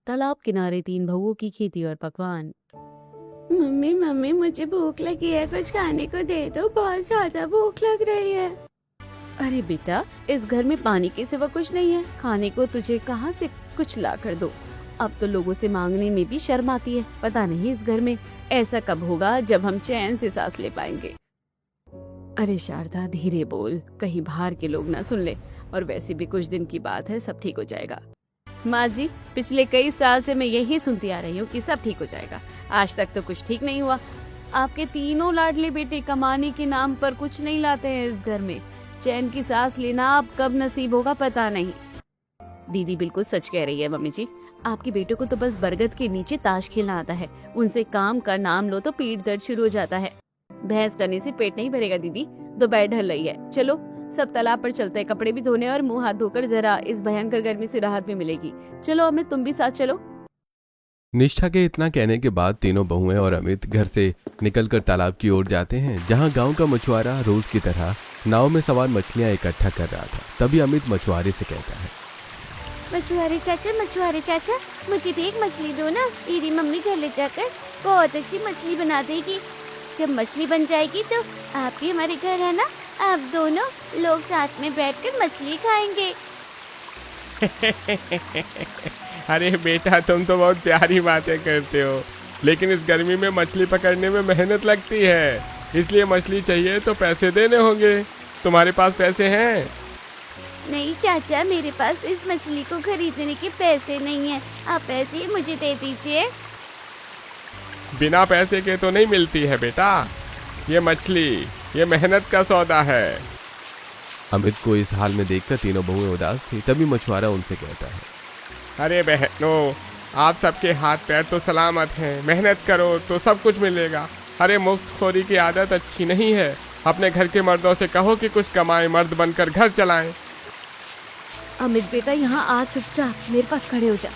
तालाब किनारे तीन बहुओं की खेती और पकवान। मम्मी मम्मी मुझे भूख लगी है, कुछ खाने को दे दो, बहुत ज्यादा भूख लग रही है। अरे बेटा, इस घर में पानी के सिवा कुछ नहीं है, खाने को तुझे कहाँ से कुछ ला कर दो। अब तो लोगों से मांगने में भी शर्म आती है। पता नहीं इस घर में ऐसा कब होगा जब हम चैन से सांस ले पाएंगे। अरे शारदा, धीरे बोल, कहीं बाहर के लोग ना सुन ले। और वैसे भी कुछ दिन की बात है, सब ठीक हो जाएगा। माँ जी, पिछले कई साल से मैं यही सुनती आ रही हूँ कि सब ठीक हो जाएगा। आज तक तो कुछ ठीक नहीं हुआ। आपके तीनों लाडले बेटे कमाने के नाम पर कुछ नहीं लाते हैं इस घर में। चैन की सांस लेना अब कब नसीब होगा पता नहीं। दीदी बिल्कुल सच कह रही है मम्मी जी। आपके बेटों को तो बस बरगद के नीचे ताश खेलना आता है। उनसे काम का नाम लो तो पीठ दर्द शुरू हो जाता है। बहस करने से पेट नहीं भरेगा दीदी, दोपहर ढल रही है। चलो सब तालाब पर चलते हैं, कपड़े भी धोने और मुंह हाथ धोकर जरा इस भयंकर गर्मी से राहत भी मिलेगी। चलो अमित, तुम भी साथ चलो। निष्ठा के इतना कहने के बाद तीनों बहुएं और अमित घर से निकलकर तालाब की ओर जाते हैं, जहां गांव का मछुआरा रोज की तरह नाव में सवार मछलियां इकट्ठा कर रहा था। तभी अमित मछुआरे से कहता है, मछुआरे चाचा, मुझे भी एक मछली दो ना। मेरी मम्मी घर ले जाकर बहुत अच्छी मछली बना देगी। जब मछली बन जाएगी तो आप भी हमारे घर है ना, आप दोनों लोग साथ में बैठकर मछली खाएंगे। अरे बेटा, तुम तो बहुत प्यारी बातें करते हो, लेकिन इस गर्मी में मछली पकड़ने में मेहनत लगती है, इसलिए मछली चाहिए तो पैसे देने होंगे। तुम्हारे पास पैसे हैं? नहीं चाचा, मेरे पास इस मछली को खरीदने के पैसे नहीं है, आप पैसे ही मुझे दे दीजिए। बिना पैसे के तो नहीं मिलती है बेटा, ये मछली ये मेहनत का सौदा है। अमित को इस हाल में देखकर तीनों बहुएं उदास थी। तभी मछुआरा उनसे कहता है, अरे बहनों, आप सबके हाथ पैर तो सलामत हैं, मेहनत करो तो सब कुछ मिलेगा। अरे मुफ्तखोरी की आदत अच्छी नहीं है। अपने घर के मर्दों से कहो कि कुछ कमाएं, मर्द बनकर घर चलाएं। अमित बेटा, यहाँ आ चुपचाप मेरे पास खड़े हो जा।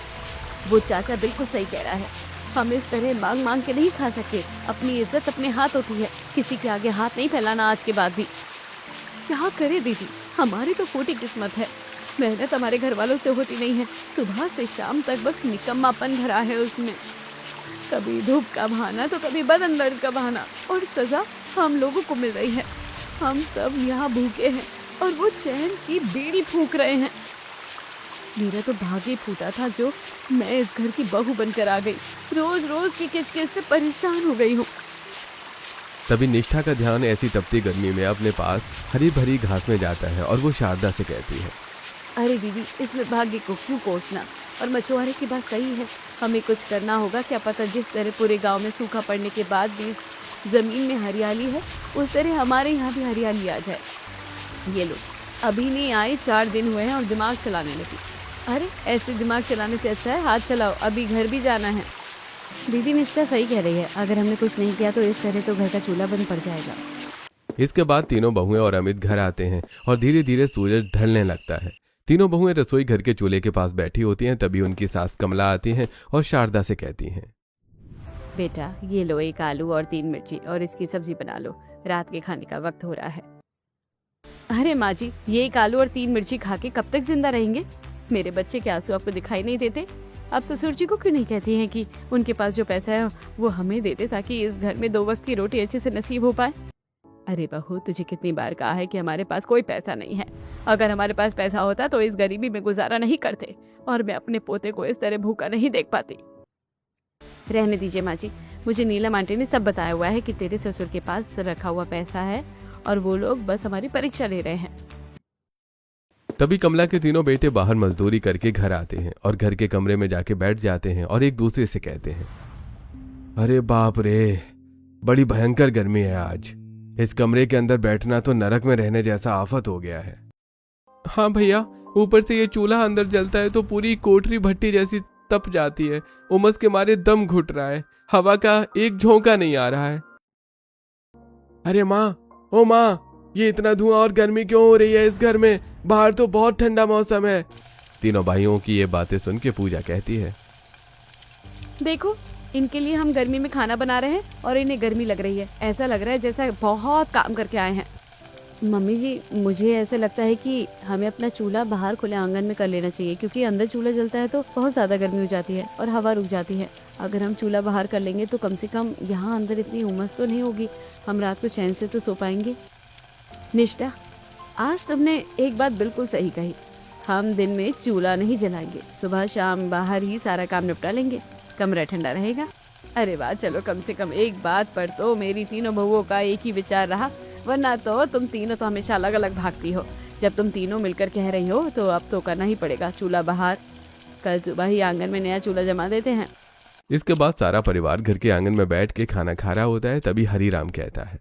वो चाचा बिल्कुल सही कह रहा है। हम इस तरह मांग मांग के नहीं खा सकते। अपनी इज्जत अपने हाथ होती है, किसी के आगे हाथ नहीं फैलाना आज के बाद भी। क्या करे दीदी, हमारी तो फूटी किस्मत है। मेहनत हमारे घर वालों से होती नहीं है। सुबह से शाम तक बस निकम्मापन भरा है उसमें। कभी धूप का बहाना तो कभी बदन दर्द का बहाना, और सजा हम लोगों को मिल रही है। हम सब यहाँ भूखे हैं और वो चैन की बीड़ी फूंक रहे हैं। मेरा तो भाग्य फूटा था जो मैं इस घर की बहू बनकर आ गई। रोज रोज की किचकिच से परेशान हो गई हूँ। तभी निष्ठा का ध्यान ऐसी तपती गर्मी में अपने पास हरी भरी घास में जाता है और वो शारदा से कहती है, अरे दीदी, इसमें भाग्य को क्यों कोसना। और मछुआरे की बात सही है, हमें कुछ करना होगा। क्या पता जिस तरह पूरे गांव में सूखा पड़ने के बाद भी जमीन में हरियाली है, उस तरह हमारे यहाँ भी हरियाली आ जाए। ये लो, अभी नहीं आए, 4 दिन हुए हैं और दिमाग चलाने लगी। अरे ऐसे दिमाग चलाने से अच्छा है हाथ चलाओ, अभी घर भी जाना है। दीदी निष्ठा सही कह रही है, अगर हमने कुछ नहीं किया तो इस तरह तो घर का चूल्हा बंद पड़ जाएगा। इसके बाद तीनों बहुएं और अमित घर आते हैं और धीरे धीरे सूरज ढलने लगता है। तीनों बहुएं रसोई घर के चूल्हे के पास बैठी होती हैं। तभी उनकी सास कमला आती हैं और शारदा से कहती हैं, बेटा ये लो, 1 आलू और 3 मिर्ची और इसकी सब्जी बना लो, रात के खाने का वक्त हो रहा है। अरे माँ जी, ये 1 आलू और 3 मिर्ची खा के कब तक जिंदा रहेंगे? मेरे बच्चे के आंसू आपको दिखाई नहीं देते? आप ससुर जी को क्यों नहीं कहती हैं कि उनके पास जो पैसा है वो हमें दे दे, ताकि इस घर में 2 वक्त की रोटी अच्छे से नसीब हो पाए? अरे बहू, तुझे कितनी बार कहा है कि हमारे पास कोई पैसा नहीं है। अगर हमारे पास पैसा होता तो इस गरीबी में गुजारा नहीं करते, और मैं अपने पोते को इस तरह भूखा नहीं देख पाती। रहने दीजिए माँ जी, मुझे नीलम आंटी ने सब बताया हुआ है कि तेरे ससुर के पास रखा हुआ पैसा है और वो लोग बस हमारी परीक्षा ले रहे हैं। तभी कमला के तीनों बेटे बाहर मजदूरी करके घर आते हैं और घर के कमरे में जाके बैठ जाते हैं और एक दूसरे से कहते हैं, अरे बाप रे, बड़ी भयंकर गर्मी है आज। इस कमरे के अंदर बैठना तो नरक में रहने जैसा आफत हो गया है। हाँ भैया, ऊपर से ये चूल्हा अंदर जलता है तो पूरी कोठरी भट्टी जैसी तप जाती है। उमस के मारे दम घुट रहा है, हवा का एक झोंका नहीं आ रहा है। अरे माँ, ओ माँ, ये इतना धुआं और गर्मी क्यों हो रही है इस घर में? बाहर तो बहुत ठंडा मौसम है। तीनों भाइयों की ये बातें सुन के पूजा कहती है, देखो, इनके लिए हम गर्मी में खाना बना रहे हैं और इन्हें गर्मी लग रही है। ऐसा लग रहा है जैसा बहुत काम करके आए हैं। मम्मी जी, मुझे ऐसा लगता है कि हमें अपना चूल्हा बाहर खुले आंगन में कर लेना चाहिए, क्योंकि अंदर चूल्हा जलता है तो बहुत ज़्यादा गर्मी हो जाती है और हवा रुक जाती है। अगर हम चूल्हा बाहर कर लेंगे तो कम से कम यहाँ अंदर इतनी उमस तो नहीं होगी, हम रात को चैन से तो सो पाएंगे। निष्ठा, आज तुमने एक बात बिल्कुल सही कही। हम दिन में चूल्हा नहीं जलाएंगे, सुबह शाम बाहर ही सारा काम निपटा लेंगे, कमरा ठंडा रहेगा। अरे वाह, चलो कम से कम एक बात पर तो मेरी तीनों बहुओं का एक ही विचार रहा, वरना तो तुम तीनों तो हमेशा अलग अलग भागती हो। जब तुम तीनों मिलकर कह रही हो तो अब तो करना ही पड़ेगा चूल्हा बाहर। कल सुबह ही आंगन में नया चूल्हा जमा देते हैं। इसके बाद सारा परिवार घर के आंगन में बैठ के खाना खा रहा होता है। तभी हरीराम कहता है,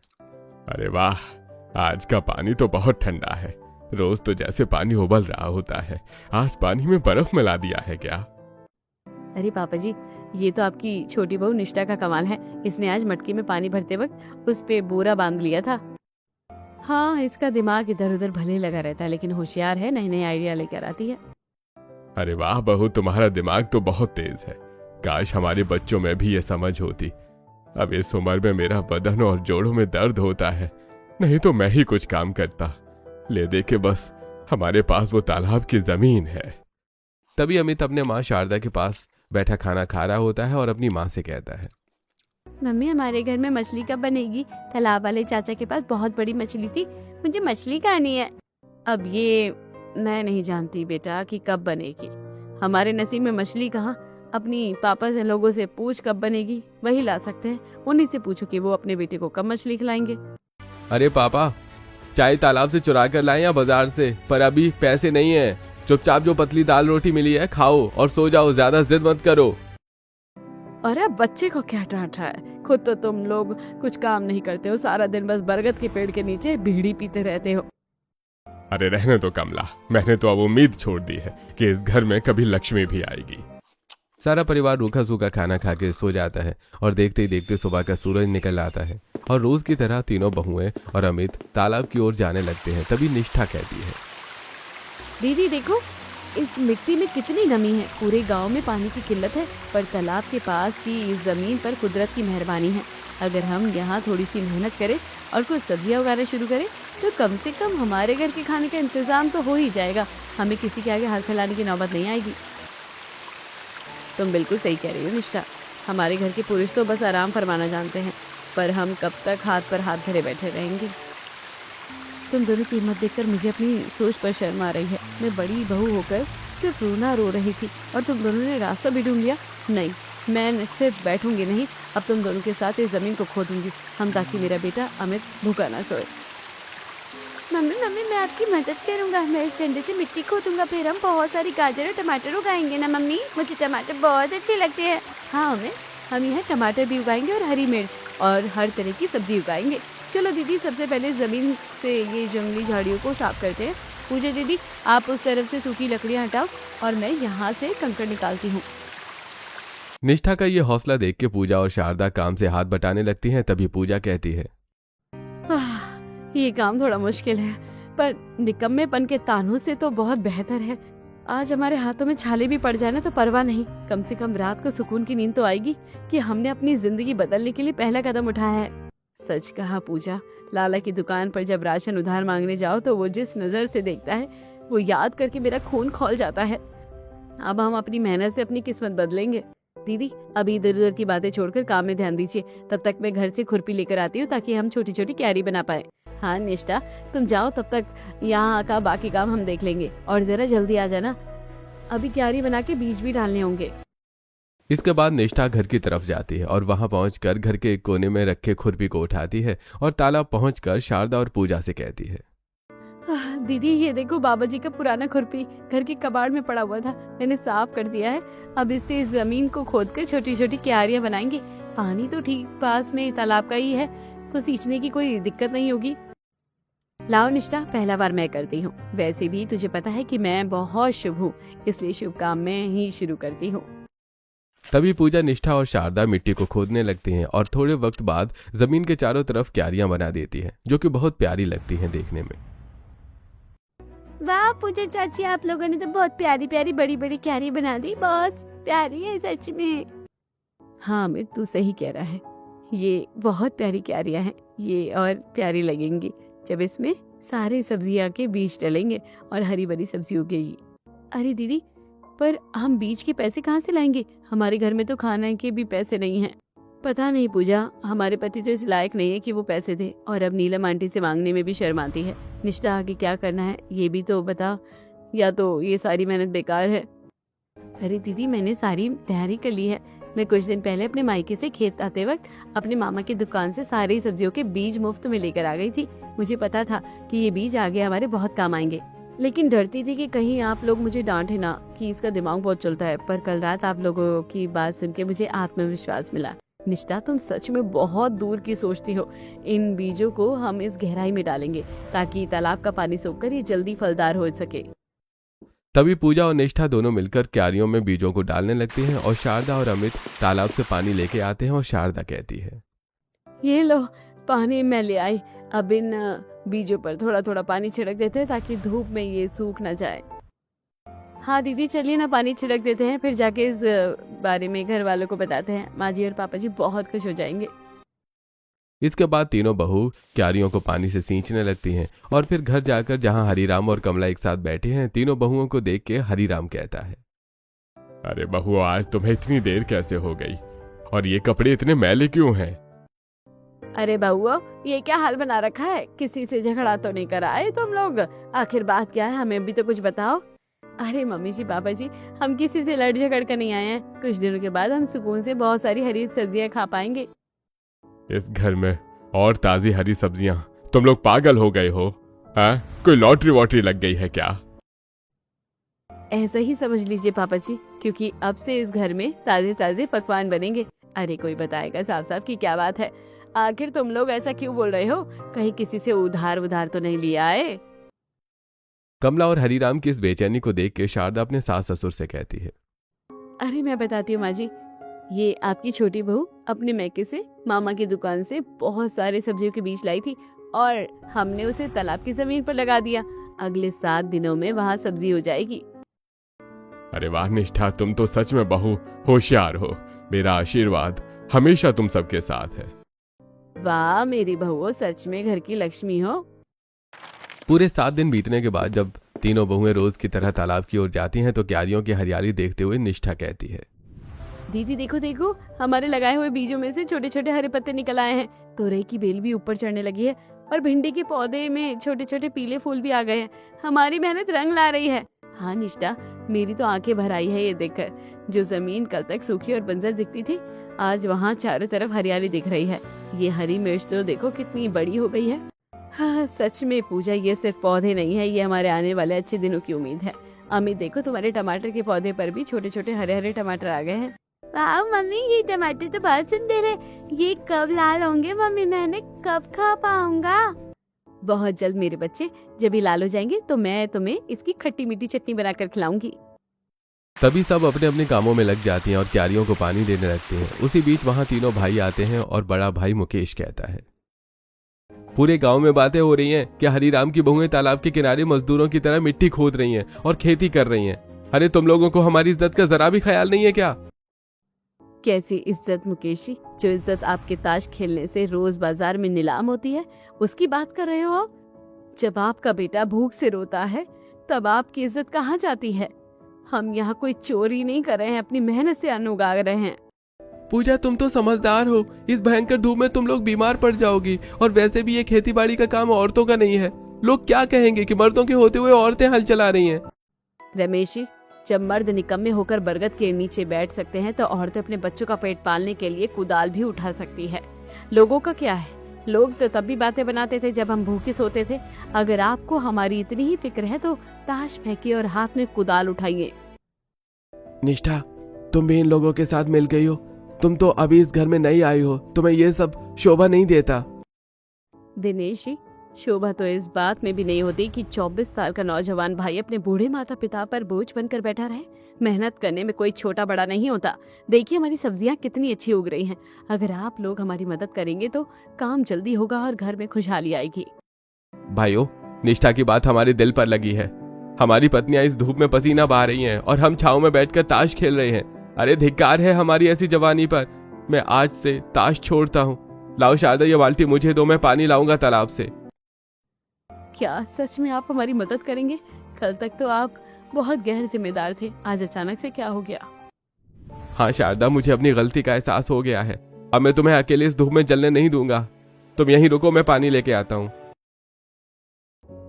अरे वाह, आज का पानी तो बहुत ठंडा है। रोज तो जैसे पानी उबल रहा होता है, आज पानी में बर्फ मिला दिया है क्या? अरे पापा जी, ये तो आपकी छोटी बहू निष्ठा का कमाल है। इसने आज मटकी में पानी भरते वक्त उस पे बोरा बांध लिया था। हाँ, इसका दिमाग इधर उधर भले लगा रहता है, लेकिन होशियार है, नए नए आइडिया लेकर आती है। अरे वाह बहू, तुम्हारा दिमाग तो बहुत तेज है। काश हमारे बच्चों में भी ये समझ होती। अब इस उम्र में मेरा बदन और जोड़ों में दर्द होता है, नहीं तो मैं ही कुछ काम करता। ले दे के बस हमारे पास वो तालाब की जमीन है। तभी अमित अपने माँ शारदा के पास बैठा खाना खा रहा होता है और अपनी माँ से कहता है, मम्मी, हमारे घर में मछली कब बनेगी? तालाब वाले चाचा के पास बहुत बड़ी मछली थी, मुझे मछली खानी है। अब ये मैं नहीं जानती बेटा कि कब बनेगी। हमारे नसीब में मछली कहाँ, अपनी पापा से लोगों से पूछ कब बनेगी, वही ला सकते हैं। उन्हीं से पूछो कि वो अपने बेटे को कब मछली खिलाएंगे। अरे पापा, चाय तालाब से चुरा कर लाए या बाजार से, पर अभी पैसे नहीं है। चुपचाप जो पतली दाल रोटी मिली है खाओ और सो जाओ, ज्यादा जिद मत करो। अरे बच्चे को क्या डांट रहा है? खुद तो तुम लोग कुछ काम नहीं करते हो, सारा दिन बस बरगद के पेड़ के नीचे बीड़ी पीते रहते हो। अरे रहने दो कमला, मैंने तो अब उम्मीद छोड़ दी है कि इस घर में कभी लक्ष्मी भी आएगी। सारा परिवार रूखा सूखा खाना खा के सो जाता है और देखते ही देखते सुबह का सूरज निकल आता है और रोज की तरह तीनों बहुएं और अमित तालाब की ओर जाने लगते हैं। तभी निष्ठा कहती है, दीदी देखो, इस मिट्टी में कितनी नमी है। पूरे गांव में पानी की किल्लत है, पर तालाब के पास की इस जमीन पर कुदरत की मेहरबानी है। अगर हम यहाँ थोड़ी सी मेहनत करें और कुछ सब्जियाँ उगाना शुरू करें तो कम से कम हमारे घर के खाने का इंतजाम तो हो ही जाएगा। हमें किसी के आगे हाथ फैलाने की नौबत नहीं आएगी। तुम बिल्कुल सही कह रही हो निष्ठा, हमारे घर के पुरुष तो बस आराम फरमाना जानते हैं, पर हम कब तक हाथ पर हाथ धरे बैठे रहेंगे। तुम दोनों की हिम्मत देखकर मुझे अपनी सोच पर शर्म आ रही है। मैं बड़ी बहू होकर सिर्फ रोना रो रही थी और तुम दोनों ने रास्ता भी ढूंढ लिया। नहीं, मैं सिर्फ बैठूंगी नहीं, अब तुम दोनों के साथ इस जमीन को खोदूंगी हम, ताकि मेरा बेटा अमित भूखा ना सोए। मम्मी मम्मी, मैं आपकी मदद करूंगा। मैं इस डंडे से मिट्टी खोदूंगा, फिर हम बहुत सारी गाजर और टमाटर उगाएंगे ना मम्मी? मुझे टमाटर बहुत अच्छे लगते हैं। हाँ अमित, हम यहाँ टमाटर भी उगाएंगे और हरी मिर्च और हर तरह की सब्जी उगाएंगे। चलो दीदी, सबसे पहले जमीन से ये जंगली झाड़ियों को साफ करते हैं। पूजा दीदी, आप उस तरफ से सूखी लकड़ियाँ हटाओ और मैं यहाँ से कंकड़ निकालती हूँ। निष्ठा का ये हौसला देख के पूजा और शारदा काम से हाथ बटाने लगती हैं। तभी पूजा कहती है, ये काम थोड़ा मुश्किल है, पर निकम्मेपन के तानों से तो बहुत बेहतर है। आज हमारे हाथों में छाले भी पड़ जाए ना तो परवाह नहीं, कम से कम रात को सुकून की नींद तो आएगी कि हमने अपनी जिंदगी बदलने के लिए पहला कदम उठाया है। सच कहा पूजा, लाला की दुकान पर जब राशन उधार मांगने जाओ तो वो जिस नजर से देखता है वो याद करके मेरा खून खौल जाता है। अब हम अपनी मेहनत से अपनी किस्मत बदलेंगे। दीदी, अभी इधर उधर की बातें छोड़कर काम में ध्यान दीजिए। तब तक मैं घर से खुरपी लेकर आती हूँ ताकि हम छोटी छोटी क्यारी बना पाए। हाँ निष्ठा, तुम जाओ, तब तक यहाँ का बाकी काम हम देख लेंगे। और जरा जल्दी आ जाना, अभी क्यारी बना के बीज भी डालने होंगे। इसके बाद निष्ठा घर की तरफ जाती है और वहां पहुंचकर घर के एक कोने में रखे खुरपी को उठाती है और तालाब पहुंचकर शारदा और पूजा से कहती है, दीदी ये देखो, बाबा जी का पुराना खुरपी घर के कबाड़ में पड़ा हुआ था, मैंने साफ कर दिया है। अब इससे इस जमीन को खोदकर छोटी छोटी क्यारियां बनाएंगे। पानी तो ठीक पास में तालाब का ही है, तो सींचने की कोई दिक्कत नहीं होगी। लाओ निष्ठा, पहला बार मैं करती हूँ। वैसे भी तुझे पता है कि मैं बहुत शुभ हूँ, इसलिए शुभ काम मैं ही शुरू करती हूँ। तभी पूजा, निष्ठा और शारदा मिट्टी को खोदने लगती हैं और थोड़े वक्त बाद जमीन के चारों तरफ क्यारियां बना देती हैं, जो कि बहुत प्यारी लगती हैं देखने में। वाह पूजा चाची, आप लोगों ने तो बहुत प्यारी प्यारी बड़ी बड़ी क्यारी बना दी, बहुत प्यारी है सच में। हाँ अमित, तू सही कह रहा है, ये बहुत प्यारी क्यारियां हैं, ये और प्यारी लगेंगी जब इसमें सारे सब्जियां के बीज डलेंगे और हरी भरी सब्जी उगेगी। अरे दीदी, पर हम बीज के पैसे कहाँ से लाएंगे? हमारे घर में तो खाने के भी पैसे नहीं हैं। पता नहीं पूजा, हमारे पति तो इस लायक नहीं है कि वो पैसे दे, और अब नीलम आंटी से मांगने में भी शर्म आती है। निष्ठा, आगे क्या करना है ये भी तो बता, या तो ये सारी मेहनत बेकार है। अरे दीदी, मैंने सारी तैयारी कर ली है। मैं कुछ दिन पहले अपने मायके से खेत आते वक्त अपने मामा की दुकान से सारी सब्जियों के बीज मुफ्त में लेकर आ गई थी। मुझे पता था कि ये बीज आगे हमारे बहुत काम आएंगे, लेकिन डरती थी कि कहीं आप लोग मुझे डांटे ना कि इसका दिमाग बहुत चलता है। पर कल रात आप लोगों की बात सुन के मुझे आत्मविश्वास मिला। निष्ठा, तुम सच में बहुत दूर की सोचती हो। इन बीजों को हम इस गहराई में डालेंगे ताकि तालाब का पानी सोखकर ये जल्दी फलदार हो सके। तभी पूजा और निष्ठा दोनों मिलकर क्यारियों में बीजों को डालने लगती हैं और शारदा और अमित तालाब से पानी लेके आते हैं और शारदा कहती है, ये लो पानी मैं ले आई। अब इन बीजों पर थोड़ा थोड़ा पानी छिड़क देते हैं ताकि धूप में ये सूख ना जाए। हाँ दीदी, चलिए ना पानी छिड़क देते हैं, फिर जाके इस बारे में घर वालों को बताते हैं। माँ जी और पापा जी बहुत खुश हो जाएंगे। इसके बाद तीनों बहू क्यारियों को पानी से सींचने लगती हैं और फिर घर जाकर जहां हरीराम और कमला एक साथ बैठे हैं, तीनों बहुओं को देख के हरीराम कहता है, अरे बहू, आज तुम्हें इतनी देर कैसे हो गई? और ये कपड़े इतने मैले क्यों हैं? अरे बउआ, ये क्या हाल बना रखा है? किसी से झगड़ा तो नहीं करा है तुम लोग? आखिर बात क्या है, हमें भी तो कुछ बताओ। अरे मम्मी जी, पापा जी, हम किसी से लड़ झगड़ कर नहीं आए हैं। कुछ दिनों के बाद हम सुकून से बहुत सारी हरी सब्जियां खा पाएंगे। इस घर में और ताजी हरी सब्जियां? तुम लोग पागल हो गए हो? कोई लॉटरी वॉटरी लग गई है क्या? ऐसा ही समझ लीजिए पापा जी, क्योंकि अब से इस घर में ताजे ताजे पकवान बनेंगे। अरे कोई बताएगा साफ साफ कि क्या बात है? आखिर तुम लोग ऐसा क्यों बोल रहे हो? कहीं किसी से उधार तो नहीं लिया है? कमला और हरीराम की इस बेचैनी को देख के शारदा अपने सास ससुर से कहती है, अरे मैं बताती हूँ माँ जी, ये आपकी छोटी बहू अपने मैके से मामा की दुकान से बहुत सारे सब्जियों के बीज लाई थी और हमने उसे तालाब की जमीन पर लगा दिया। अगले 7 दिनों में वहाँ सब्जी हो जाएगी। अरे वाह निष्ठा, तुम तो सच में बहू होशियार हो। मेरा आशीर्वाद हमेशा तुम सबके साथ है। वाह मेरी बहू, सच में घर की लक्ष्मी हो। पूरे 7 दिन बीतने के बाद जब तीनों बहुएं रोज की तरह तालाब की ओर जाती हैं तो क्यारियों की हरियाली देखते हुए निष्ठा कहती है, दीदी देखो देखो, हमारे लगाए हुए बीजों में से छोटे छोटे हरे पत्ते निकल आए हैं। तोरई की बेल भी ऊपर चढ़ने लगी है और भिंडी के पौधे में छोटे छोटे पीले फूल भी आ गए हैं। हमारी मेहनत रंग ला रही है। हाँ निष्ठा, मेरी तो आंखें भर आई है ये देखकर। जो जमीन कल तक सूखी और बंजर दिखती थी, आज वहाँ चारों तरफ हरियाली दिख रही है। ये हरी मिर्च तो देखो कितनी बड़ी हो गई है। हाँ सच में पूजा, ये सिर्फ पौधे नहीं है, ये हमारे आने वाले अच्छे दिनों की उम्मीद है। अमित देखो, तुम्हारे टमाटर के पौधे पर भी छोटे छोटे हरे हरे टमाटर आ गए हैं। वाह मम्मी, ये टमाटर तो बहुत सुंदर है। ये कब लाल होंगे मम्मी? मैंने कब खा पाऊंगा? बहुत जल्द मेरे बच्चे, जब ये लाल हो जाएंगे तो मैं तुम्हें इसकी खट्टी मीठी चटनी बनाकर खिलाऊंगी। तभी सब अपने अपने कामों में लग जाती हैं और क्यारियों को पानी देने लगती हैं। उसी बीच वहां तीनों भाई आते हैं और बड़ा भाई मुकेश कहता है, पूरे गांव में बातें हो रही हैं कि हरीराम की बहुएं तालाब के किनारे मजदूरों की तरह मिट्टी खोद रही हैं और खेती कर रही हैं। अरे तुम लोगों को हमारी इज्जत का जरा भी ख्याल नहीं है क्या? कैसी इज्जत मुकेशी? जो इज्जत आपके ताश खेलने से रोज बाजार में नीलाम होती है, उसकी बात कर रहे हो आप? जब आपका बेटा भूख से रोता है तब आपकी इज्जत कहाँ जाती है? हम यहाँ कोई चोरी नहीं कर रहे हैं, अपनी मेहनत से अन्न उगा रहे हैं। पूजा, तुम तो समझदार हो। इस भयंकर धूप में तुम लोग बीमार पड़ जाओगी, और वैसे भी ये खेती बाड़ी का काम औरतों का नहीं है। लोग क्या कहेंगे कि मर्दों के होते हुए औरतें हल चला रही हैं। रमेश जी, जब मर्द निकम्मे होकर बरगद के नीचे बैठ सकते हैं तो औरतें अपने बच्चों का पेट पालने के लिए कुदाल भी उठा सकती है। लोगों का क्या है? लोग तो तब भी बातें बनाते थे जब हम भूखे सोते थे। अगर आपको हमारी इतनी ही फिक्र है तो ताश फेंकिए और हाथ में कुदाल उठाइए। निष्ठा, तुम भी इन लोगों के साथ मिल गई हो। तुम तो अभी इस घर में नई आई हो, तुम्हें ये सब शोभा नहीं देता। दिनेश जी, शोभा तो इस बात में भी नहीं होती कि 24 साल का नौजवान भाई अपने बूढ़े माता पिता पर बोझ बनकर बैठा रहे। मेहनत करने में कोई छोटा बड़ा नहीं होता। देखिए हमारी सब्जियां कितनी अच्छी उग रही हैं। अगर आप लोग हमारी मदद करेंगे तो काम जल्दी होगा और घर में खुशहाली आएगी। भाइयों, निष्ठा की बात हमारे दिल पर लगी है। हमारी पत्नियां इस धूप में पसीना बहा रही हैं और हम छांव में बैठकर ताश खेल रहे हैं। अरे धिक्कार है हमारी ऐसी जवानी पर। मैं आज से ताश छोड़ता हूँ। लाओ शारदा, ये बाल्टी मुझे दो, मैं पानी लाऊंगा तालाब से। क्या सच में आप हमारी मदद करेंगे? कल तक तो आप बहुत गैर जिम्मेदार थे, आज अचानक से क्या हो गया? हाँ शारदा, मुझे अपनी गलती का एहसास हो गया है। अब मैं तुम्हें अकेले इस धूप में जलने नहीं दूंगा। तुम यहीं रुको, मैं पानी लेके आता हूँ।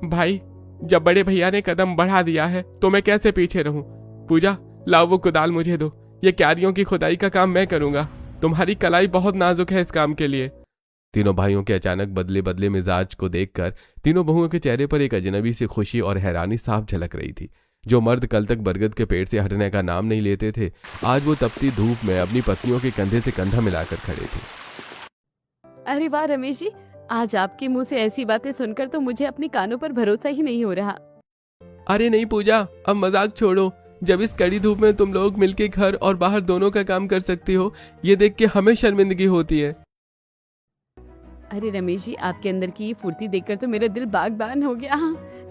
भाई, जब बड़े भैया ने कदम बढ़ा दिया है तो मैं कैसे पीछे रहूं? पूजा, लाओ वो कुदाल मुझे दो। ये क्यारियों की खुदाई का काम मैं करूंगा। तुम्हारी कलाई बहुत नाजुक है इस काम के लिए। तीनों भाइयों के अचानक बदले बदले मिजाज को देखकर तीनों बहुओं के चेहरे पर एक अजनबी सी खुशी और हैरानी साफ झलक रही थी। जो मर्द कल तक बरगद के पेड़ से हटने का नाम नहीं लेते थे, आज वो तपती धूप में अपनी पत्नियों के कंधे से कंधा मिलाकर खड़े थे। अरे वाह रमेश जी, आज आपके मुंह से ऐसी बातें सुनकर तो मुझे अपने कानों पर भरोसा ही नहीं हो रहा। अरे नहीं पूजा, अब मजाक छोड़ो। जब इस कड़ी धूप में तुम लोग मिलके घर और बाहर दोनों का काम कर सकती हो, ये देख के हमें शर्मिंदगी होती है। अरे रमेश जी, आपके अंदर की ये फुर्ती देखकर तो मेरा दिल बागबान हो गया।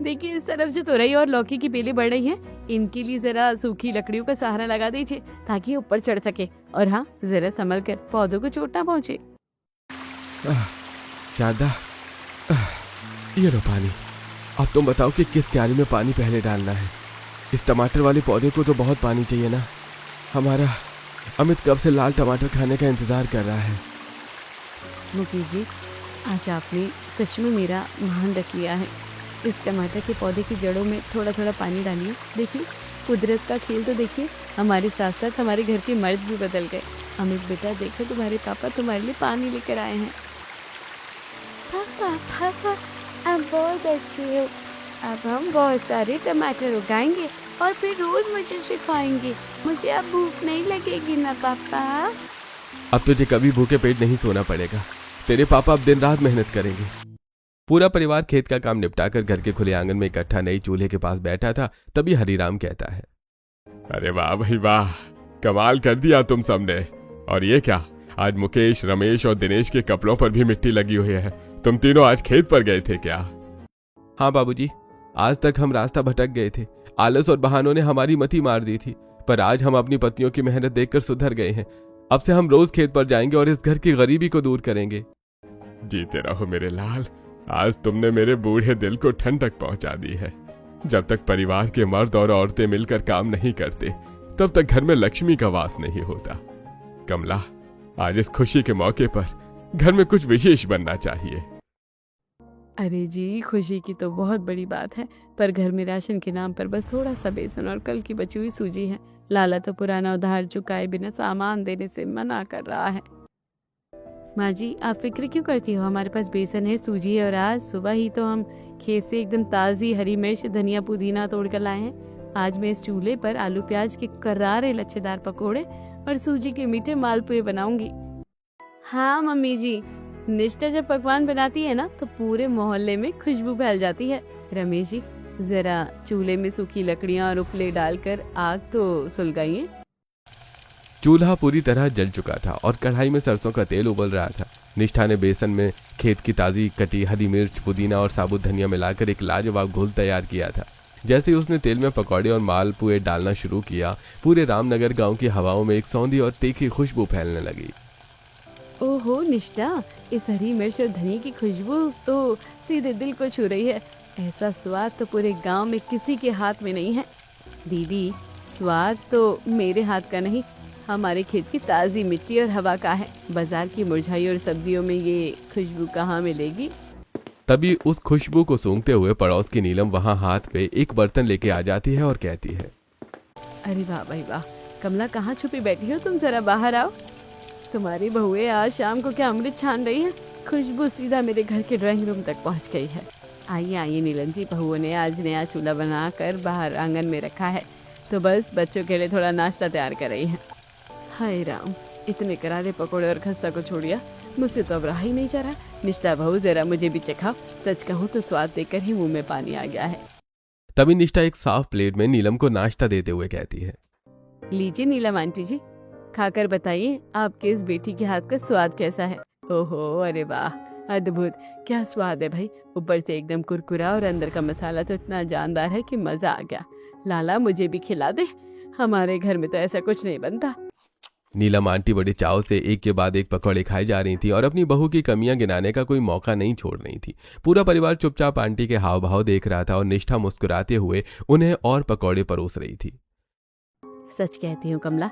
देखिए इस तरफ जो तोरई और लौकी की बेलें बढ़ रही हैं, इनके लिए जरा सूखी लकड़ियों का सहारा लगा दीजिए ताकि ऊपर चढ़ सके। और हाँ, जरा संभल कर, पौधों को चोट ना पहुँचे। शारदा, ये लो पानी। अब तुम बताओ कि किस क्यारी में पानी पहले डालना है। इस टमाटर वाले पौधे को तो बहुत पानी चाहिए ना। हमारा अमित कब से लाल टमाटर खाने का इंतजार कर रहा है। मुकेश जी, आज आपने सच में मेरा मान रख लिया है। इस टमाटर के पौधे की जड़ों में थोड़ा थोड़ा पानी डालिए। देखिए कुदरत का खेल तो देखिए, हमारे साथ साथ हमारे घर के मर्द भी बदल गए। अमित बेटा, देखो तुम्हारे पापा तुम्हारे लिए पानी लेकर आए हैं। पापा पापा, आप बहुत अच्छे हो। अब हम बहुत सारे टमाटर उगाएंगे और फिर रोज मुझे सिखाएंगे। मुझे अब भूख नहीं लगेगी ना पापा? अब तुझे कभी भूखे पेट नहीं सोना पड़ेगा। तेरे पापा अब दिन रात मेहनत करेंगे। पूरा परिवार खेत का काम निपटाकर घर के खुले आंगन में इकट्ठा नई चूल्हे के पास बैठा था। तभी हरिराम कहता है, अरे वाह भाई वाह, कमाल कर दिया तुम सबने। और ये क्या, आज मुकेश, रमेश और दिनेश के कपड़ों पर भी मिट्टी लगी हुई है। तुम तीनों आज खेत पर गए थे क्या? हाँ बाबूजी, आज तक हम रास्ता भटक गए थे। आलस और बहानों ने हमारी मति मार दी थी, पर आज हम अपनी पत्नियों की मेहनत देखकर सुधर गए हैं। अब से हम रोज खेत पर जाएंगे और इस घर की गरीबी को दूर करेंगे। जीते रहो मेरे लाल, आज तुमने मेरे बूढ़े दिल को ठंडक पहुंचा दी है। जब तक परिवार के मर्द और औरतें मिलकर काम नहीं करते, तब तक घर में लक्ष्मी का वास नहीं होता। कमला, आज इस खुशी के मौके पर घर में कुछ विशेष बनना चाहिए। अरे जी, खुशी की तो बहुत बड़ी बात है, पर घर में राशन के नाम पर बस थोड़ा सा बेसन और कल की बची हुई सूजी है। लाला तो पुराना उधार चुकाए बिना सामान देने से मना कर रहा है। माँ जी, आप फिक्र क्यों करती हो? हमारे पास बेसन है, सूजी है, और आज सुबह ही तो हम खेत से एकदम ताज़ी हरी मिर्च, धनिया, पुदीना तोड़ कर लाए हैं। आज मैं इस चूल्हे पर आलू प्याज के करारे लच्छेदार पकोड़े और सूजी के मीठे मालपुए बनाऊंगी। हाँ मम्मी जी, निष्ठा जब पकवान बनाती है ना तो पूरे मोहल्ले में खुशबू फैल जाती है। रमेश जी, जरा चूल्हे में सूखी लकड़ियां और उपले डालकर आग तो सुलगाइए। चूल्हा पूरी तरह जल चुका था और कढ़ाई में सरसों का तेल उबल रहा था। निष्ठा ने बेसन में खेत की ताज़ी कटी हरी मिर्च, पुदीना और साबुत धनिया मिलाकर एक लाजवाब घोल तैयार किया था। जैसे ही उसने तेल में पकौड़े और मालपुए डालना शुरू किया, पूरे रामनगर गांव की हवाओं में एक सौंधी और तीखी खुशबू फैलने लगी। ओहो निष्ठा, इस हरी मिर्च और धनिया की खुशबू तो सीधे दिल को छू रही है। ऐसा स्वाद तो पूरे गांव में किसी के हाथ में नहीं है। दीदी, स्वाद तो मेरे हाथ का नहीं, हमारे खेत की ताज़ी मिट्टी और हवा का है। बाजार की मुरझाई और सब्जियों में ये खुशबू कहाँ मिलेगी? तभी उस खुशबू को सूंघते हुए पड़ोस की नीलम वहां हाथ पे एक बर्तन लेके आ जाती है और कहती है, अरे वाह भाई वाह, कमला कहाँ छुपी बैठी हो तुम? जरा बाहर आओ। तुम्हारी बहुएं आज शाम को क्या अमृत छान रही है? खुशबू सीधा मेरे घर के ड्राइंग रूम तक पहुंच गई है। आइए आइए नीलम जी, बहुओं ने आज नया चूल्हा बनाकर बाहर आंगन में रखा है, तो बस बच्चों के लिए थोड़ा नाश्ता तैयार कर रही है। हाय राम, इतने करारे पकोड़े और खस्ता को छोड़िया, मुझसे तो अब रहा ही नहीं जा रहा। निष्ठा बहू, जरा मुझे भी चखाओ। सच कहूँ तो स्वाद देखकर ही मुंह में पानी आ गया है। तभी निष्ठा एक साफ प्लेट में नीलम को नाश्ता देते हुए कहती है, लीजिए नीलम आंटी जी, खाकर बताइए आपके इस बेटी के हाथ का स्वाद कैसा है। ओहो, अरे वाह, अद्भुत, क्या स्वाद है भाई। ऊपर से एकदम कुरकुरा और अंदर का मसाला तो इतना जानदार है कि मजा आ गया। लाला, मुझे भी खिला दे, हमारे घर में तो ऐसा कुछ नहीं बनता। नीलम आंटी बड़े चाव से एक के बाद एक पकौड़े खाई जा रही थी और अपनी बहू की कमियां गिनाने का कोई मौका नहीं छोड़ रही थी। पूरा परिवार चुपचाप आंटी के हाव भाव देख रहा था और निष्ठा मुस्कुराते हुए उन्हें और पकौड़े परोस रही थी। सच कहती हूँ कमला,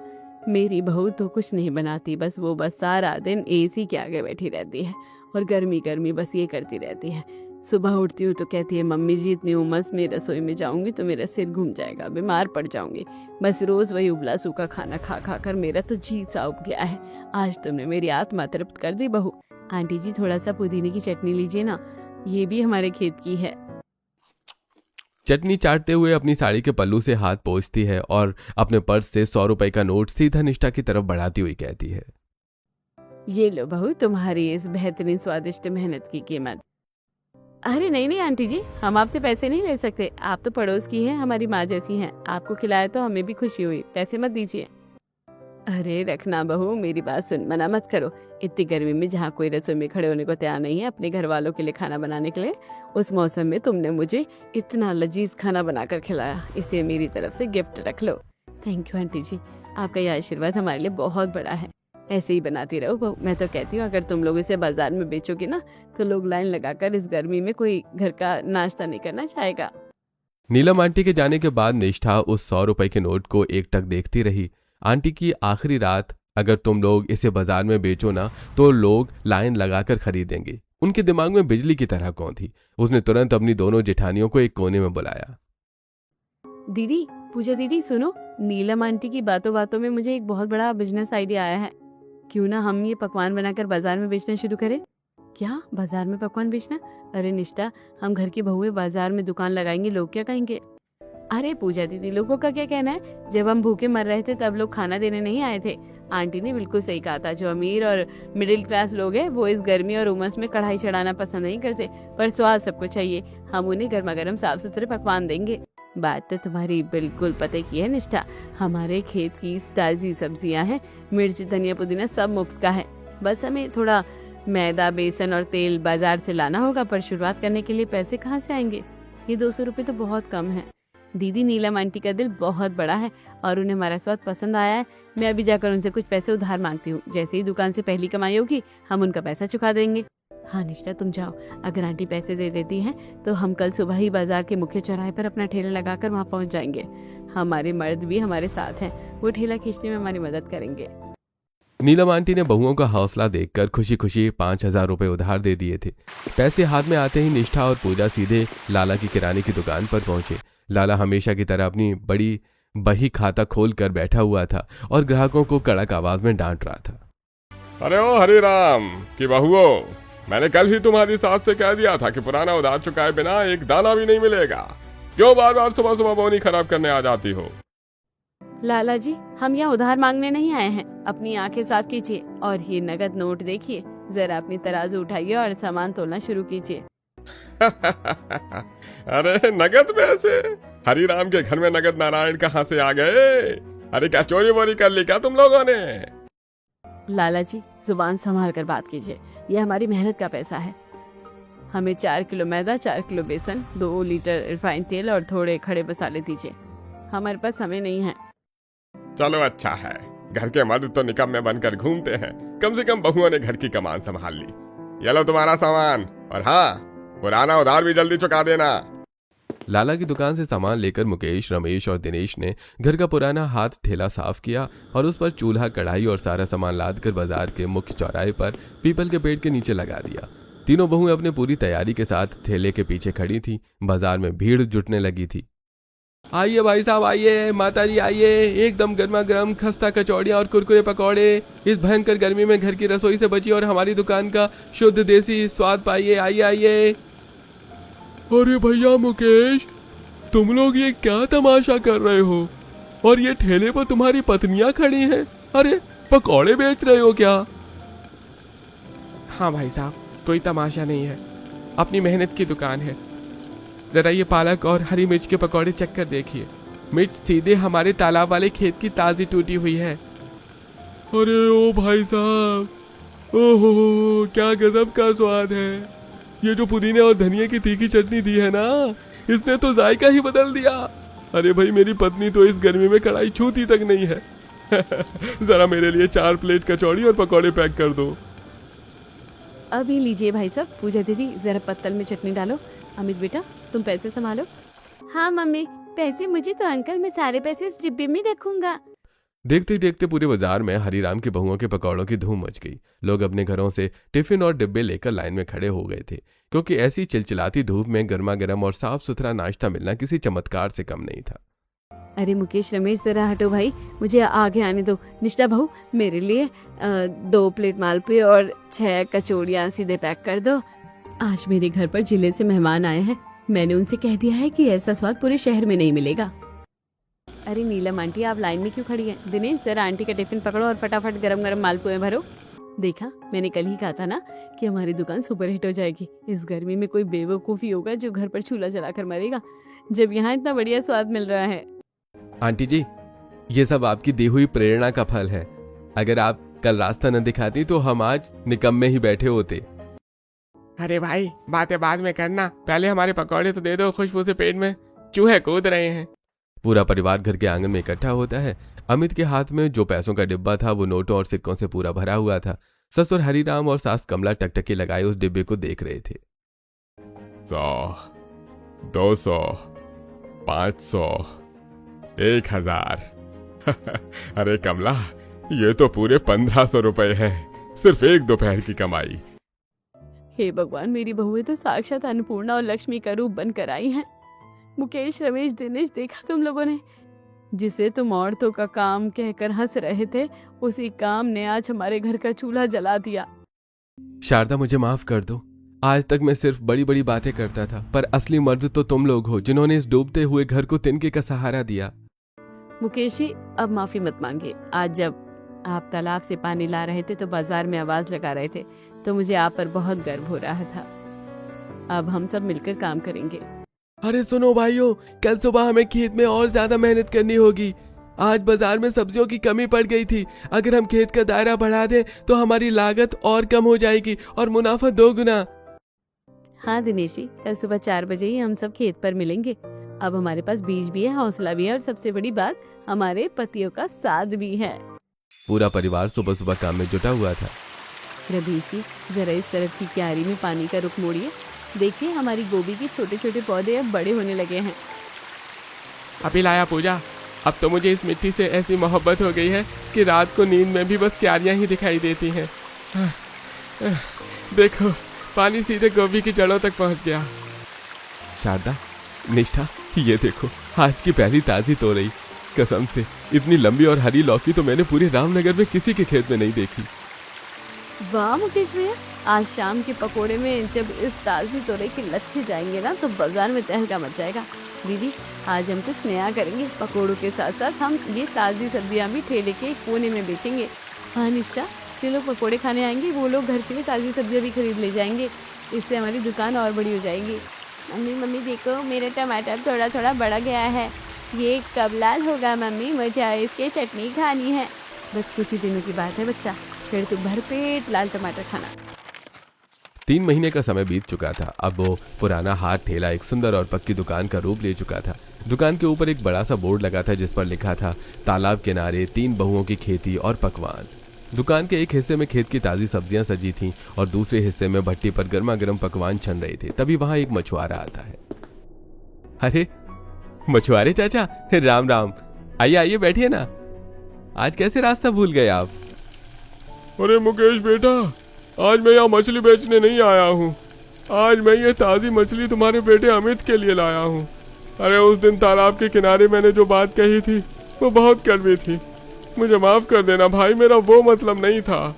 मेरी बहू तो कुछ नहीं बनाती, बस सारा दिन एसी के आगे बैठी रहती है और गर्मी गर्मी बस ये करती रहती है। सुबह उठती हूँ तो कहती है मम्मी जी इतनी उमस में रसोई में जाऊंगी तो मेरा सिर घूम जाएगा, बीमार पड़ जाऊंगी। बस रोज वही उबला सूखा खाना खा खा कर मेरा तो जी सा उब गया है। आज तुमने मेरी आत्मा तृप्त कर दी बहू। आंटी जी थोड़ा सा पुदीने की चटनी लीजिए ना, ये भी हमारे खेत की है। चटनी चाटते हुए अपनी साड़ी के पल्लू से हाथ पोंछती है और अपने पर्स से 100 रुपए का नोट सीधा निष्ठा की तरफ बढ़ाती हुई कहती है, ये लो बहू तुम्हारी इस बेहतरीन स्वादिष्ट मेहनत की कीमत। अरे नहीं नहीं आंटी जी, हम आपसे पैसे नहीं ले सकते, आप तो पड़ोस की हैं, हमारी माँ जैसी हैं। आपको खिलाया तो हमें भी खुशी हुई, पैसे मत दीजिए। अरे रखना बहू, मेरी बात सुन, मना मत करो। इतनी गर्मी में जहाँ कोई रसोई में खड़े होने को तैयार नहीं है अपने घर वालों के लिए खाना बनाने के लिए, उस मौसम में तुमने मुझे इतना लजीज खाना बनाकर खिलाया, इसे मेरी तरफ से गिफ्ट रख लो। थैंक यू आंटी जी, आपका यह आशीर्वाद हमारे लिए बहुत बड़ा है। ऐसे ही बनाती रहो बहू। मैं तो कहती हूँ अगर तुम लोग इसे बाजार में बेचोगे ना तो लोग लाइन लगाकर इस गर्मी में कोई घर का नाश्ता नहीं करना चाहेगा। नीलम आंटी के जाने के बाद निष्ठा उस 100 रुपए के नोट को एकटक देखती रही। आंटी की आखिरी रात, अगर तुम लोग इसे बाजार में बेचो ना तो लोग लाइन लगाकर खरीदेंगे। उनके दिमाग में बिजली की तरह कौन थी। उसने तुरंत अपनी दोनों जेठानियों को एक कोने में बुलाया। दीदी, पूजा दीदी सुनो, नीलम आंटी की बातों बातों में मुझे एक बहुत बड़ा बिजनेस आइडिया आया है। क्यों ना हम ये पकवान बनाकर बाजार में बेचना शुरू करें। क्या बाजार में पकवान बेचना? अरे निष्ठा, हम घर की बहुएं बाजार में दुकान लगाएंगे, लोग क्या कहेंगे? अरे पूजा दीदी, लोगों का क्या कहना है? जब हम भूखे मर रहे थे तब लोग खाना देने नहीं आए थे। आंटी ने बिल्कुल सही कहा था, जो अमीर और मिडिल क्लास लोग हैं वो इस गर्मी और उमस में कढ़ाई चढ़ाना पसंद नहीं करते, पर स्वाद सबको चाहिए। हम उन्हें गर्मा गर्म साफ सुथरे पकवान देंगे। बात तो तुम्हारी बिल्कुल पते की है निष्ठा, हमारे खेत की ताजी सब्जियां हैं, मिर्च धनिया पुदीना सब मुफ्त का है। बस हमें थोड़ा मैदा बेसन और तेल बाजार से लाना होगा, पर शुरुआत करने के लिए पैसे कहाँ से आएंगे? ये 200 रुपये तो बहुत कम है। दीदी, नीलम आंटी का दिल बहुत बड़ा है और उन्हें हमारा स्वाद पसंद आया है। मैं अभी जाकर उनसे कुछ पैसे उधार मांगती हूँ, जैसे ही दुकान से पहली कमाई होगी हम उनका पैसा चुका देंगे। हाँ निष्ठा, तुम जाओ, अगर आंटी पैसे दे देती हैं तो हम कल सुबह ही बाजार के मुख्य चौराहे पर अपना ठेला लगाकर वहाँ पहुँच जाएंगे। हमारे मर्द भी हमारे साथ हैं, वो ठेला खींचने में हमारी मदद करेंगे। नीलम आंटी ने बहुओं का हौसला देखकर खुशी खुशी 5000 रुपए उधार दे दिए थे। पैसे हाथ में आते ही निष्ठा और पूजा सीधे लाला की किराने की दुकान पर पहुंचे। लाला हमेशा की तरह अपनी बड़ी बही खाता खोल कर बैठा हुआ था और ग्राहकों को कड़क आवाज में डांट रहा था। अरे ओ हरिराम की बहुओं, मैंने कल ही तुम्हारी सास से कह दिया था कि पुराना उधार चुकाए बिना एक दाना भी नहीं मिलेगा। क्यों बार बार सुबह सुबह बोनी खराब करने आ जाती हो? लाला जी, हम यहाँ उधार मांगने नहीं आए हैं, अपनी आंखें साफ कीजिए और ये नगद नोट देखिए, जरा अपनी तराजू उठाइए और सामान तोलना शुरू कीजिए। अरे नगद पैसे? हरिराम के घर में नगद नारायण कहाँ से आ गए? अरे क्या चोरी वोरी कर ली क्या तुम लोगों ने? लाला जी, जुबान संभाल कर बात कीजिए, यह हमारी मेहनत का पैसा है। हमें 4 किलो मैदा, 4 किलो बेसन, 2 लीटर रिफाइंड तेल और थोड़े खड़े मसाले दीजिए। हमारे पास समय नहीं है। चलो अच्छा है, घर के मर्द तो निकम में बनकर घूमते हैं, कम से कम बहुओं ने घर की कमान संभाल ली। ये लो तुम्हारा सामान, और हाँ, पुराना उधार भी जल्दी चुका देना। लाला की दुकान से सामान लेकर मुकेश, रमेश और दिनेश ने घर का पुराना हाथ ठेला साफ किया और उस पर चूल्हा, कढ़ाई और सारा सामान लादकर बाजार के मुख्य चौराहे पर पीपल के पेड़ के नीचे लगा दिया। तीनों बहुएं अपनी पूरी तैयारी के साथ ठेले के पीछे खड़ी थी। बाजार में भीड़ जुटने लगी थी। आइए भाई साहब, आइए, माता जी आइए, एकदम गर्मा गर्म खस्ता कचौड़ियाँ और कुरकुरे पकौड़े इस भयंकर गर्मी में घर की रसोई से बची और हमारी दुकान का शुद्ध देसी स्वाद पाइए। आइए आइए। अरे भैया मुकेश, तुम लोग ये क्या तमाशा कर रहे हो? और ये ठेले पर तुम्हारी पत्नियां खड़ी हैं। अरे पकौड़े बेच रहे हो क्या? हाँ भाई साहब, कोई तमाशा नहीं है, अपनी मेहनत की दुकान है। जरा ये पालक और हरी मिर्च के पकौड़े चेक कर देखिए, मिर्च सीधे हमारे तालाब वाले खेत की ताजी टूटी हुई है। अरे ओ भाई साहब, ओहो क्या गजब का स्वाद है। ये जो पुदीने और धनिया की तीखी चटनी दी है ना, इसने तो जायका ही बदल दिया। अरे भाई, मेरी पत्नी तो इस गर्मी में कढ़ाई छूती तक नहीं है। जरा मेरे लिए 4 प्लेट कचौड़ी और पकौड़े पैक कर दो। अभी लीजिए भाई साहब। पूजा दीदी जरा पत्तल में चटनी डालो। अमित बेटा तुम पैसे संभालो। हाँ मम्मी, पैसे मुझे तो अंकल, मैं सारे पैसे इस डिब्बे में रखूंगा। देखते ही देखते पूरे बाजार में हरीराम की बहुओं के पकौड़ों की धूम मच गई। लोग अपने घरों से टिफिन और डिब्बे लेकर लाइन में खड़े हो गए थे, क्योंकि ऐसी चिलचिलाती धूप में गर्मा गर्म और साफ सुथरा नाश्ता मिलना किसी चमत्कार से कम नहीं था। अरे मुकेश रमेश जरा हटो भाई, मुझे आगे आने दो। निष्ठा बहू मेरे लिए 2 प्लेट मालपुए और 6 कचौड़ियाँ सीधे पैक कर दो। आज मेरे घर पर जिले से मेहमान आए हैं। मैंने उनसे कह दिया है कि ऐसा स्वाद पूरे शहर में नहीं मिलेगा। अरे नीलम आंटी आप लाइन में क्यों खड़ी हैं? दिनेश जरा आंटी का टिफिन पकड़ो और फटाफट गरम गरम मालपुए भरो। देखा, मैंने कल ही कहा था ना कि हमारी दुकान सुपर हिट हो जाएगी। इस गर्मी में कोई बेवकूफ़ी होगा जो घर पर चूल्हा जलाकर मरेगा, जब यहाँ इतना बढ़िया स्वाद मिल रहा है। आंटी जी, ये सब आपकी दी हुई प्रेरणा का फल है। अगर आप कल रास्ता न दिखाती तो हम आज निकम्मे ही बैठे होते। अरे भाई, बातें बाद में करना, पहले हमारे पकौड़े तो दे दो। खुशबू से पेट में चूहे कूद रहे हैं। पूरा परिवार घर के आंगन में इकट्ठा होता है। अमित के हाथ में जो पैसों का डिब्बा था वो नोटों और सिक्कों से पूरा भरा हुआ था। ससुर हरिराम और सास कमला टकटकी लगाए उस डिब्बे को देख रहे थे। 100, 200, 500, 1000। अरे कमला, ये तो पूरे 1500 रुपए है, सिर्फ एक दोपहर की कमाई। हे भगवान, मेरी बहुएं तो साक्षात अन्नपूर्णा और लक्ष्मी का रूप बनकर आई हैं। मुकेश रमेश दिनेश, देखा तुम लोगों ने? जिसे तुम औरतों का काम कहकर हंस रहे थे, उसी काम ने आज हमारे घर का चूल्हा जला दिया। शारदा मुझे माफ कर दो। आज तक मैं सिर्फ बड़ी बड़ी बातें करता था, पर असली मर्द तो तुम लोग हो जिन्होंने इस डूबते हुए घर को तिनके का सहारा दिया। मुकेश जी, अब माफी मत मांगिए। आज जब आप तालाब से पानी ला रहे थे तो बाजार में आवाज लगा रहे थे, तो मुझे आप पर बहुत गर्व हो रहा था। अब हम सब मिलकर काम करेंगे। अरे सुनो भाइयों, कल सुबह हमें खेत में और ज्यादा मेहनत करनी होगी। आज बाजार में सब्जियों की कमी पड़ गई थी। अगर हम खेत का दायरा बढ़ा दें तो हमारी लागत और कम हो जाएगी और मुनाफा 2 गुना। हाँ दिनेश जी, कल सुबह 4 बजे ही हम सब खेत पर मिलेंगे। अब हमारे पास बीज भी है, हौसला भी है, और सबसे बड़ी बात, हमारे पतियों का साथ भी है। पूरा परिवार सुबह सुबह काम में जुटा हुआ था। रमेश जी, जरा इस तरफ की क्यारी में पानी का रुख मोड़िए। देखिए, हमारी गोभी के छोटे छोटे पौधे अब बड़े होने लगे हैं। अभी लाया पूजा। अब तो मुझे इस मिट्टी से ऐसी मोहब्बत हो गई है कि रात को नींद में भी बस क्यारियां ही दिखाई देती हैं। देखो, पानी सीधे गोभी की जड़ों तक पहुंच गया। शारदा, निष्ठा, ये देखो, आज की पहली ताजी तोरई। कसम से इतनी लंबी और हरी लौकी तो मैंने पूरे रामनगर में किसी के खेत में नहीं देखी। वाह मुकेश भैया, आज शाम के पकोड़े में जब इस ताज़ी तोरई के लच्छे जाएंगे ना तो बाजार में तहलका मच जाएगा। दीदी, आज हम कुछ नया करेंगे। पकोड़ों के साथ साथ हम ये ताज़ी सब्जियां भी ठेले के एक कोने में बेचेंगे। हाँ निष्ठा, जो लोग पकोड़े खाने आएंगे वो लोग घर के लिए ताज़ी सब्जियां भी खरीद ले जाएंगे। इससे हमारी दुकान और बड़ी हो जाएगी। मम्मी देखो, मेरा टमाटर थोड़ा थोड़ा बढ़ गया है। ये कब लाल होगा मम्मी? मुझे इसकी चटनी खानी है। बस कुछ ही दिनों की बात है बच्चा, फिर तू भरपेट लाल टमाटर खाना। 3 महीने का समय बीत चुका था। अब वो पुराना हाथ ठेला एक सुंदर और पक्की दुकान का रूप ले चुका था। दुकान के ऊपर एक बड़ा सा बोर्ड लगा था जिस पर लिखा था, तालाब किनारे 3 बहुओं की खेती और पकवान। दुकान के एक हिस्से में खेत की ताजी सब्जियां सजी थीं और दूसरे हिस्से में भट्टी पर गर्मा गर्म पकवान छन रहे थे। तभी वहां एक मछुआरा आता है। अरे मछुआरे चाचा, राम राम। आइए आइए, बैठिए ना। आज कैसे रास्ता भूल गए आप? अरे मुकेश बेटा, आज मैं यहाँ मछली बेचने नहीं आया हूँ। आज मैं ये ताज़ी मछली तुम्हारे बेटे अमित के लिए लाया हूँ। अरे उस दिन तालाब के किनारे मैंने जो बात कही थी वो बहुत कड़वी थी। मुझे माफ कर देना भाई, मेरा वो मतलब नहीं था।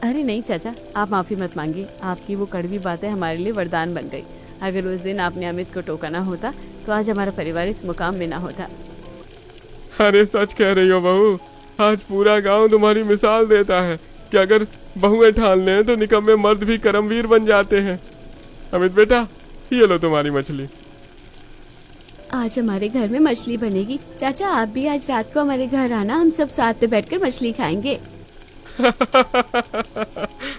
अरे नहीं चाचा, आप माफी मत मांगिए। आपकी वो कड़वी बातें हमारे लिए वरदान बन गई। अगर उस दिन आपने अमित को टोका ना होता तो आज हमारा परिवार इस मुकाम में ना होता। अरे सच कह रही हो बहू, आज पूरा गांव तुम्हारी मिसाल देता है कि अगर बहुएं ठान लें तो निकम्मे मर्द भी करमवीर बन जाते हैं। अमित बेटा, ये लो तुम्हारी मछली। आज हमारे घर में मछली बनेगी। चाचा आप भी आज रात को हमारे घर आना, हम सब साथ में बैठकर मछली खाएंगे।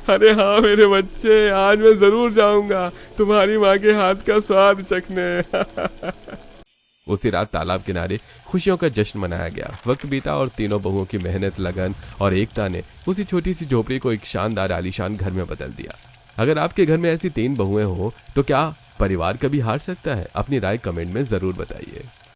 अरे हाँ मेरे बच्चे, आज मैं जरूर जाऊंगा तुम्हारी माँ के हाथ का स्वाद चखने। उसी रात तालाब किनारे खुशियों का जश्न मनाया गया। वक्त बीता और तीनों बहुओं की मेहनत, लगन और एकता ने उसी छोटी सी झोपड़ी को एक शानदार आलीशान घर में बदल दिया। अगर आपके घर में ऐसी 3 बहुएं हो तो क्या परिवार कभी हार सकता है? अपनी राय कमेंट में जरूर बताइए।